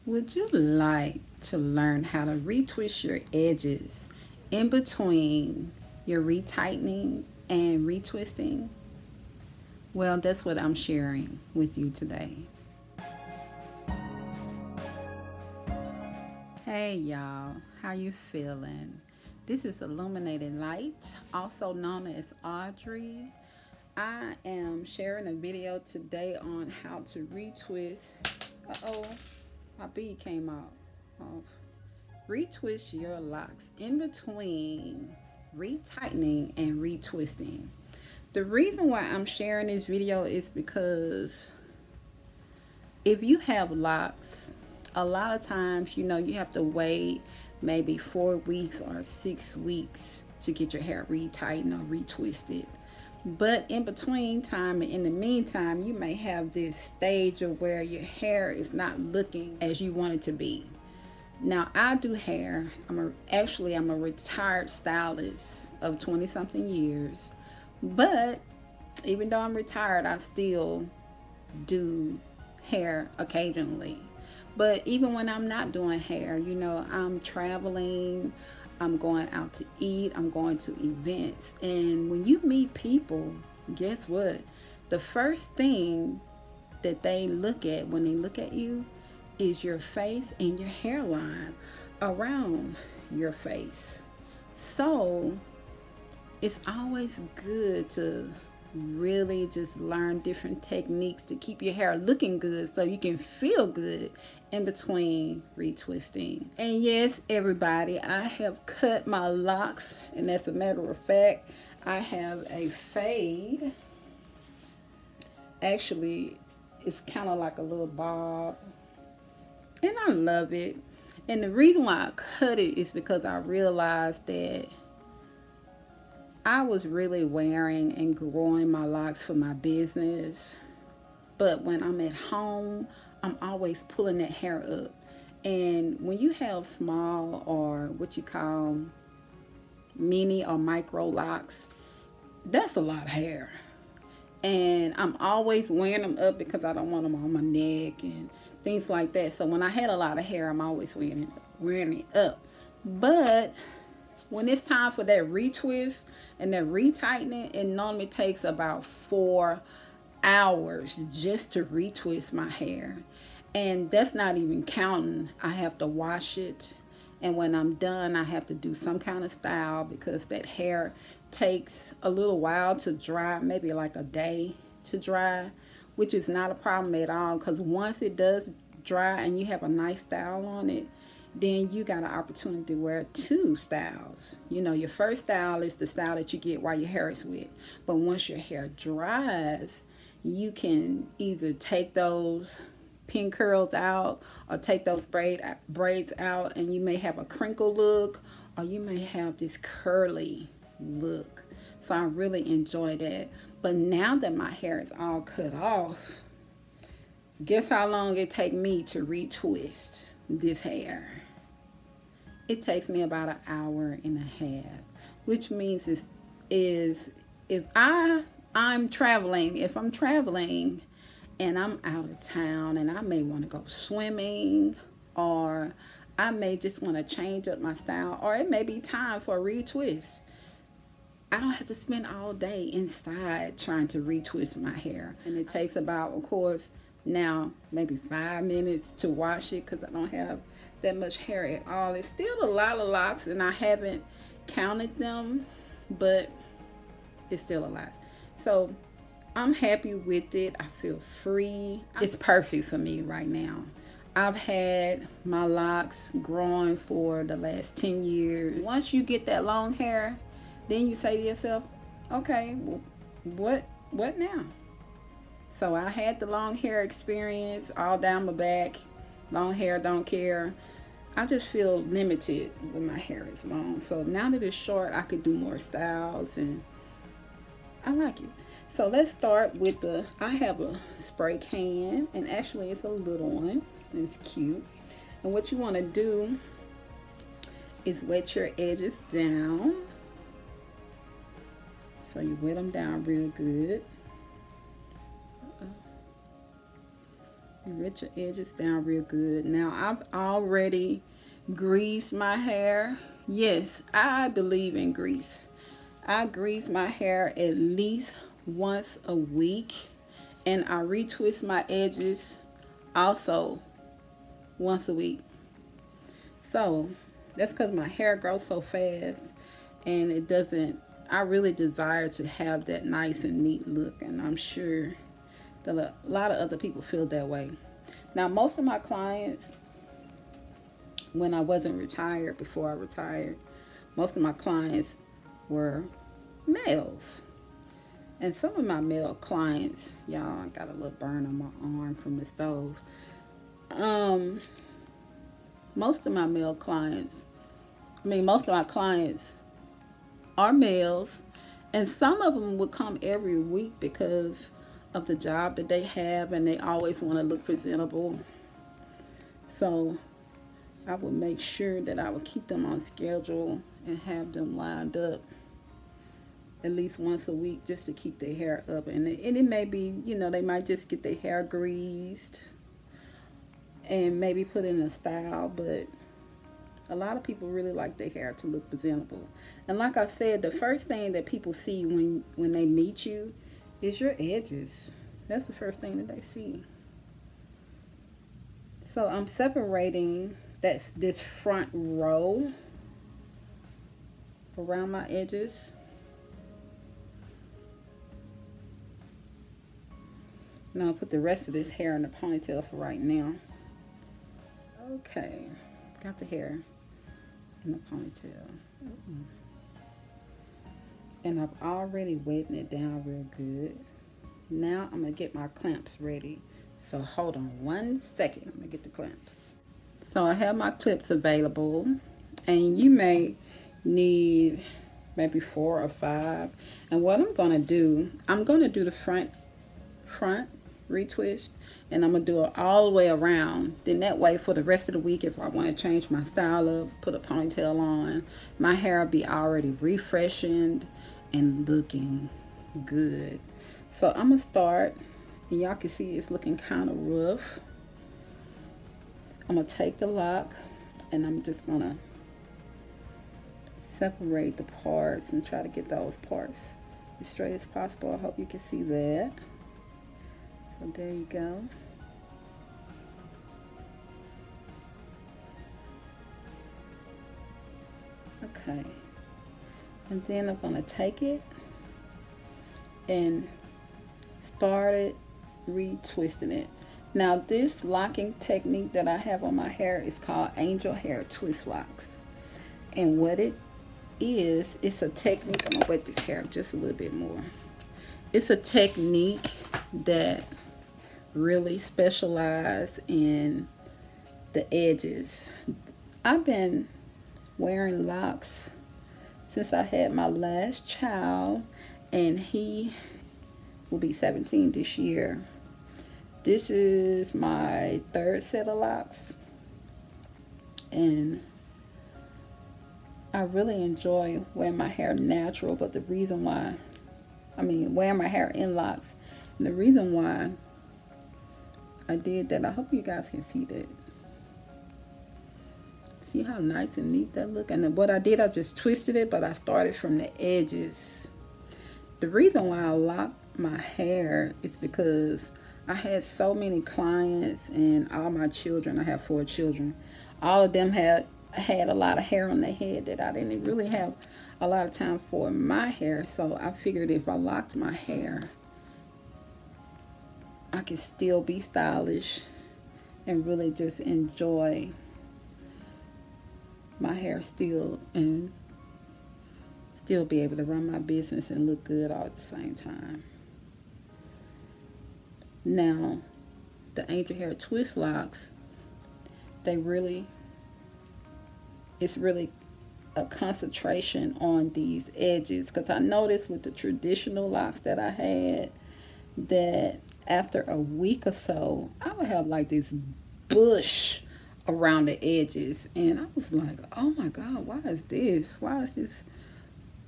Would you like to learn how to retwist your edges in between your retightening and retwisting? Well, that's what I'm sharing with you today. Hey y'all, how you feeling? This is Illuminated Light, also known as Audrey. I am sharing a video today on how to retwist. Uh-oh, my bead came out. Oh. Retwist your locks in between retightening and retwisting. The reason why I'm sharing this video is because if you have locks, a lot of times, you have to wait maybe 4 weeks or 6 weeks to get your hair retightened or retwisted. But in between time and in the meantime, you may have this stage of where your hair is not looking as you want it to be. Now, I do hair. I'm a retired stylist of 20 something years. But even though I'm retired, I still do hair occasionally. But even when I'm not doing hair, I'm traveling, I'm going out to eat, I'm going to events. And when you meet people, guess what? The first thing that they look at when they look at you is your face and your hairline around your face. So it's always good to really just learn different techniques to keep your hair looking good so you can feel good in between retwisting. And yes, everybody, I have cut my locks, and as a matter of fact, I have a fade. Actually, it's kind of like a little bob, and I love it. And the reason why I cut it is because I realized that I was really wearing and growing my locks for my business. But when I'm at home, I'm always pulling that hair up. And when you have small or what you call mini or micro locks, that's a lot of hair. And I'm always wearing them up because I don't want them on my neck and things like that. So when I had a lot of hair, I'm always wearing it up. But when it's time for that retwist and that retightening, it normally takes about 4 hours just to retwist my hair. And that's not even counting, I have to wash it. And when I'm done, I have to do some kind of style because that hair takes a little while to dry, maybe like a day to dry, which is not a problem at all because once it does dry and you have a nice style on it, then you got an opportunity to wear 2 styles. Your first style is the style that you get while your hair is wet. But once your hair dries, you can either take those pin curls out or take those braids out, and you may have a crinkle look or you may have this curly look. So I really enjoy that. But now that my hair is all cut off, guess how long it takes me to retwist this hair? It takes me about 1.5 hours, which means if I'm traveling and I'm out of town and I may want to go swimming, or I may just want to change up my style, or it may be time for a retwist. I don't have to spend all day inside trying to retwist my hair. And it takes about, of course, now maybe 5 minutes to wash it because I don't have that much hair at all. It's still a lot of locks and I haven't counted them, but it's still a lot. So I'm happy with it. I feel free. It's perfect for me right now. I've had my locks growing for the last 10 years. Once you get that long hair, then you say to yourself, okay, well, what now? So I had the long hair experience all down my back. Long hair, don't care. I just feel limited when my hair is long. So now that it's short, I could do more styles and I like it. So let's start with I have a spray can, and actually it's a little one. It's cute. And what you want to do is wet your edges down. So you wet them down real good. Rinse your edges down real good. Now I've already greased my hair. Yes, I believe in grease. I grease my hair at least once a week, and I retwist my edges also once a week. So that's because my hair grows so fast, and it doesn't. I really desire to have that nice and neat look, and I'm sure that a lot of other people feel that way. Now, most of my clients, when I wasn't retired, before I retired, most of my clients were males. And some of my male clients, y'all, I got a little burn on my arm from the stove. Most of my male clients, most of my clients are males, and some of them would come every week because of the job that they have, and they always want to look presentable. So I would make sure that I would keep them on schedule and have them lined up at least once a week just to keep their hair up. And it may be, they might just get their hair greased and maybe put in a style, but a lot of people really like their hair to look presentable. And like I said, the first thing that people see when they meet you is your edges. That's the first thing that they see. So I'm separating this front row around my edges. Now I'll put the rest of this hair in the ponytail for right now. Okay, got the hair in the ponytail. And I've already wetted it down real good. Now I'm gonna get my clamps ready. So hold on one second, I'm gonna get the clamps. So I have my clips available, and you may need maybe 4 or 5. And what I'm gonna do the front retwist, and I'm gonna do it all the way around. Then that way, for the rest of the week, if I want to change my style up, put a ponytail on, my hair will be already refreshened and looking good. So I'm gonna start, and y'all can see it's looking kind of rough. I'm gonna take the lock, and I'm just gonna separate the parts and try to get those parts as straight as possible. I hope you can see that. So there you go. Okay. And then I'm going to take it and start it retwisting it. Now this locking technique that I have on my hair is called angel hair twist locks. And what it is, it's a technique. I'm going to wet this hair just a little bit more. It's a technique that really specialize in the edges. I've been wearing locks since I had my last child, and he will be 17 this year. This is my 3rd set of locks, and I really enjoy wearing my hair natural. But the reason why, wearing my hair in locks, and the reason why I did that, I hope you guys can see that. See how nice and neat that look? And then what I did, I just twisted it, but I started from the edges. The reason why I locked my hair is because I had so many clients, and all my children, I have 4 children, all of them had a lot of hair on their head that I didn't really have a lot of time for my hair. So I figured if I locked my hair, I can still be stylish and really just enjoy my hair still, and still be able to run my business and look good all at the same time. Now, the angel hair twist locks, it's really a concentration on these edges, because I noticed with the traditional locks that I had that after a week or so, I would have like this bush around the edges, and I was like, oh my God, why is this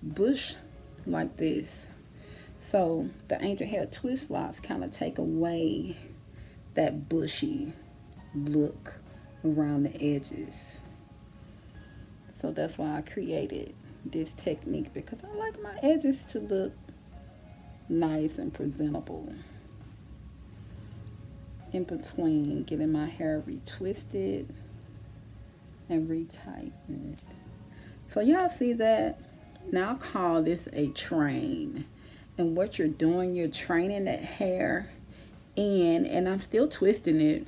bush like this? So the angel hair twist locks kind of take away that bushy look around the edges. So that's why I created this technique, because I like my edges to look nice and presentable. In between getting my hair retwisted and retightened. So y'all see that? Now I call this a train. And what you're doing, you're training that hair in, and I'm still twisting it.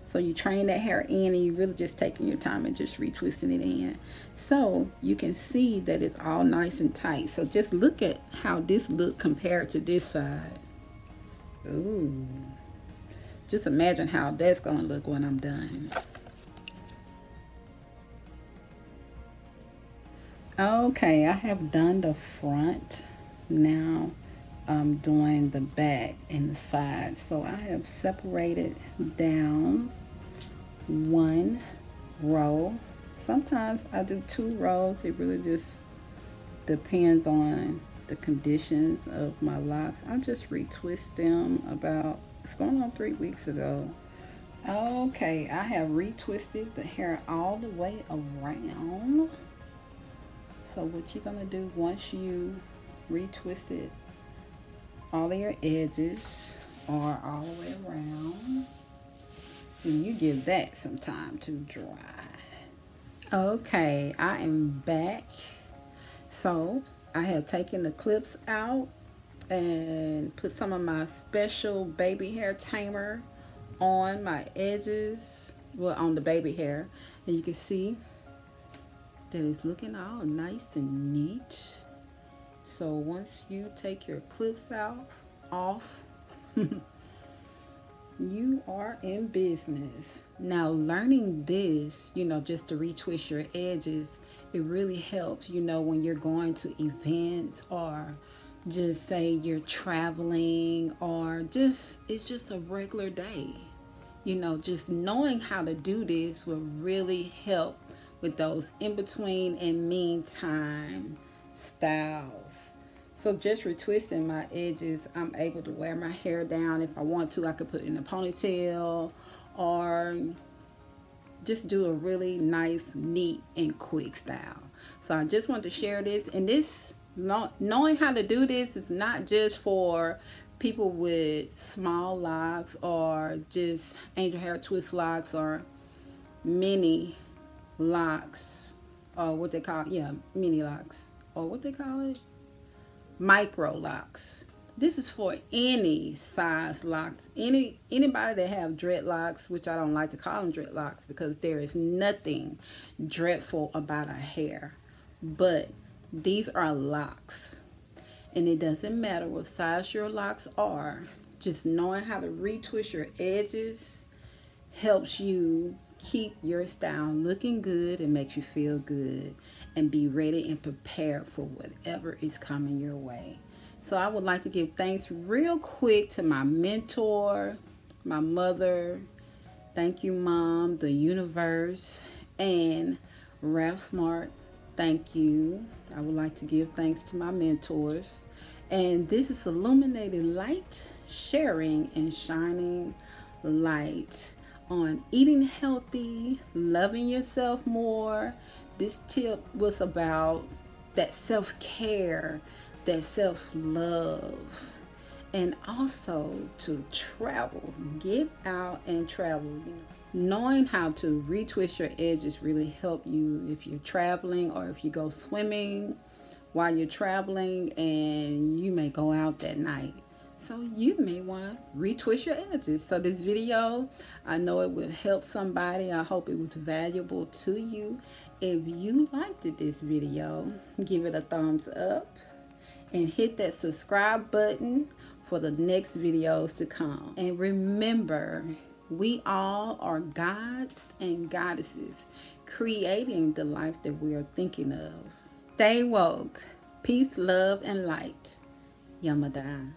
So you train that hair in, and you're really just taking your time and just retwisting it in. So you can see that it's all nice and tight. So just look at how this look compared to this side. Ooh. Just imagine how that's gonna look when I'm done. Okay, I have done the front. Now I'm doing the back and the sides. So I have separated down one row. Sometimes I do 2 rows. It really just depends on the conditions of my locks. I just retwist them about, it's going on 3 weeks ago. Okay, I have retwisted the hair all the way around. So what you're gonna do once you retwist it, all of your edges are all the way around, and you give that some time to dry. Okay, I am back. So I have taken the clips out and put some of my special baby hair tamer on my edges, well, on the baby hair, and you can see that it's looking all nice and neat. So once you take your clips off, you are in business. Now learning this, just to retwist your edges, it really helps, when you're going to events, or just say you're traveling, or it's just a regular day. Just knowing how to do this will really help with those in between and meantime styles. So just retwisting my edges, I'm able to wear my hair down. If I want to, I could put it in a ponytail, or just do a really nice, neat, and quick style. So I just want to share this. And this, knowing how to do this is not just for people with small locks, or just angel hair twist locks, or mini locks, or what they call, mini locks, or what they call it, micro locks. This is for any size locks. Anybody that have dreadlocks, which I don't like to call them dreadlocks, because there is nothing dreadful about a hair, but these are locks, and it doesn't matter what size your locks are. Just knowing how to retwist your edges helps you keep your style looking good and makes you feel good and be ready and prepared for whatever is coming your way. So I would like to give thanks real quick to my mentor, my mother. Thank you, Mom, the universe, and Ralph Smart. Thank you. I would like to give thanks to my mentors. And this is Illuminated Light, sharing and shining light on eating healthy, loving yourself more. This tip was about that self-care, that self-love, and also to travel. Get out and travel. Knowing how to retwist your edges really help you if you're traveling, or if you go swimming while you're traveling and you may go out that night. So you may want to retwist your edges. So this video, I know it will help somebody. I hope it was valuable to you. If you liked this video, give it a thumbs up and hit that subscribe button for the next videos to come. And remember, we all are gods and goddesses creating the life that we are thinking of. Stay woke. Peace, love, and light. Yamada.